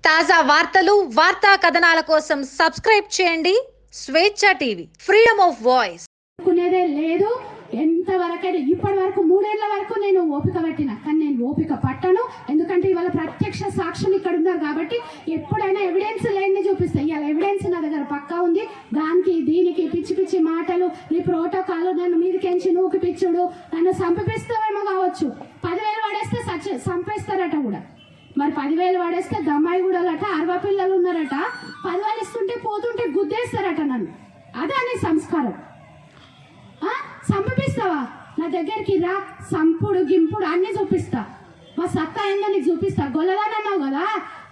తాజా వార్తలు, వార్తా కథనాల కోసం సబ్స్క్రైబ్ చేయండి స్వేచ్ఛ టీవీ. Freedom of voice. లేదు ఎంతవరకైనా ఇప్పటి వరకు 3 ఏళ్ల వరకు నేను ఓపిక పట్టిన, కానీ నేను ఓపిక పట్టను. ఎందుకంటే ఇవాళ ప్రత్యక్ష సాక్షులు ఇక్కడ ఉన్నారు కాబట్టి ఎప్పుడైనా ఎవిడెన్స్ లేని చూపిస్తాయి. ఇవాళ ఎవిడెన్స్ నా దగ్గర పక్కా ఉంది. దానికి దీనికి పిచ్చి పిచ్చి మాటలు, నీ ప్రోటోకాల్, నన్ను మీదకెంచి నూకి పిచ్చుడు, నన్ను సంపిస్తావేమో కావచ్చు. 10,000 పడేస్తే సంపేస్తారట కూడా. మరి 10,000 పడేస్తే దమ్మాయి కూడా 60 పిల్లలు ఉన్నారట. 10,000 ఇస్తుంటే పోతుంటే గుద్దేస్తారట నన్ను. అదే నీ సంస్కారం. సంపిస్తావా? నా దగ్గరికి రా, సంపుడు గింపుడు అన్ని చూపిస్తా. మా సత్తా ఏందో నీకు చూపిస్తా. గొల్లదని అన్నావు కదా,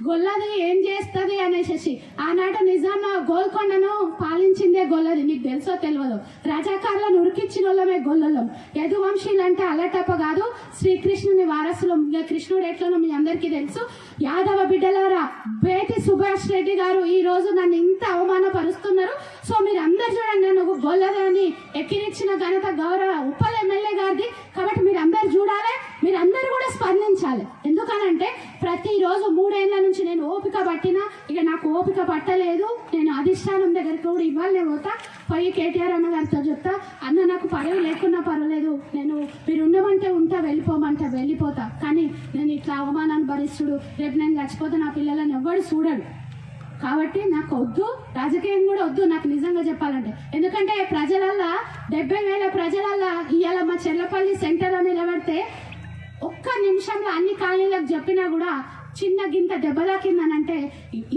గొల్లది ఏం చేస్తుంది అనేసి ఆనాడు నిజాన్న గోల్కొండను పాలించిందే గొల్లది. నీకు తెలుసో తెలియదు. రజాకారులను ఉరికిచ్చిన వాళ్ళమే గొల్లలం. యదువంశీలు అంటే అల్లటప్ప కాదు, శ్రీకృష్ణుని వారసులు. కృష్ణుడు ఎట్లనో మీ అందరికీ తెలుసు. యాదవ బిడ్డలారా, బేటి సుభాష్ రెడ్డి గారు ఈ రోజు నన్ను ఇంత అవమానపరుస్తున్నారు. సో మీరు అందరు చూడండి, నన్ను గొల్లదని ఎక్కిరిచ్చిన ఘనత గౌరవ ఉప్పల్ ఎమ్మెల్యే గారిది. కాబట్టి మీరు అందరు చూడాలి, మీరు అందరూ కూడా స్పందించాలి. ఎందుకనంటే ప్రతిరోజు 3 ఏళ్ల నుంచి నేను ఓపిక పట్టినా, ఇక నాకు ఓపిక పట్టలేదు. నేను అధిష్టానం దగ్గరికి కూడా ఇవ్వాలి పోతా, పోయి కేటీఆర్ అన్న గారితో చెప్తా, అన్న నాకు పదవి లేకున్నా పర్వాలేదు, నేను మీరు ఉండమంటే ఉంటా, వెళ్ళిపోమంటే వెళ్ళిపోతా, కానీ నేను ఇట్లా అవమానాన్ని భరిస్తుడు, రేపు నేను చచ్చిపోతే నా పిల్లలను ఎవ్వడు చూడడు. కాబట్టి నాకు వద్దు, రాజకీయం కూడా వద్దు నాకు నిజంగా చెప్పాలంటే. ఎందుకంటే ప్రజలల్లా 70,000 ప్రజలల్లా ఇవాళ మా చెర్లపల్లి సెంటర్ అని నిలబడితే ఒక్క నిమిషంలో అన్ని కాలనీలకు చెప్పినా కూడా చిన్న గింత దెబ్బలాకిందనంటే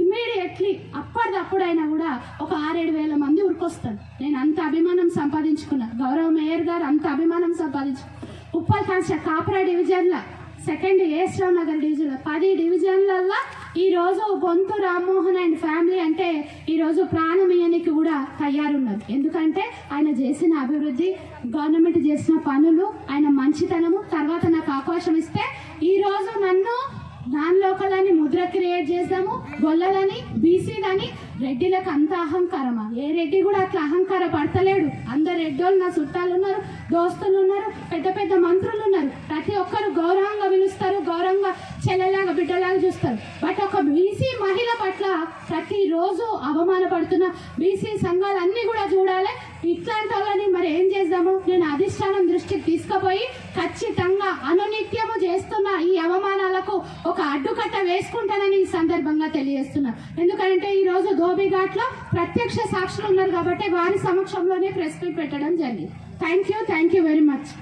ఇమ్మీడియట్లీ అప్పటిదప్పుడైనా కూడా ఒక 6-7 మంది ఉరికొస్తారు. నేను అంత అభిమానం సంపాదించుకున్నా. గౌరవ మేయర్ గారు అంత అభిమానం సంపాదించుకున్నా. ఉప్పల్ కాన్స్టిట్యూషన్ కాపరా డివిజన్ల సెకండ్ ఏశ్రామ్ నగర్ డివిజన్లో 10 డివిజన్లల్లో ఈరోజు బొంతు రామ్మోహన్ అండ్ ఫ్యామిలీ అంటే ఈరోజు ప్రాణమీయనికి కూడా తయారున్నారు. ఎందుకంటే ఆయన చేసిన అభివృద్ధి, గవర్నమెంట్ చేసిన పనులు, ఆయన మంచితనము. తర్వాత నాకు అవకాశం ఇస్తే ఈరోజు నన్ను నాన్ లోకల్ అని ముద్ర క్రియేట్ చేద్దాము. గొల్లలని, బీసీలని, రెడ్డిలకు అంత అహంకారమా? ఏ రెడ్డి కూడా అట్లా అహంకార పడతలేడు. అందరు రెడ్డోళ్ళు నా చుట్టాలు ఉన్నారు, దోస్తులు ఉన్నారు, పెద్ద పెద్ద మంత్రులు ఉన్నారు. ప్రతి ఒక్కరు గౌరవంగా పిలుస్తారు, గౌరవంగా చెల్లెలాగా బిడ్డలాగా చూస్తారు. బట్ ఒక బీసీ మహిళ పట్ల ప్రతిరోజు అవమానపడుతున్న బీసీ సంఘాలన్నీ కూడా చూడాలి. ఇట్లాంటి వాళ్ళని మరి ఏం చేద్దాము? నేను అధిష్టానం దృష్టికి తీసుకుపోయి ఖచ్చితంగా అనునిత్యము చేస్తున్న ఈ అవమానాలకు ఒక అడ్డుకట్ట వేసుకుంటానని ఈ సందర్భంగా తెలియజేస్తున్నా. ఎందుకంటే ఈ రోజు ధోబిఘాట్ లో ప్రత్యక్ష సాక్షులు ఉన్నారు కాబట్టి వారి సమక్షంలోనే ప్రెస్ మీట్ పెట్టడం జరిగింది. Thank you very much.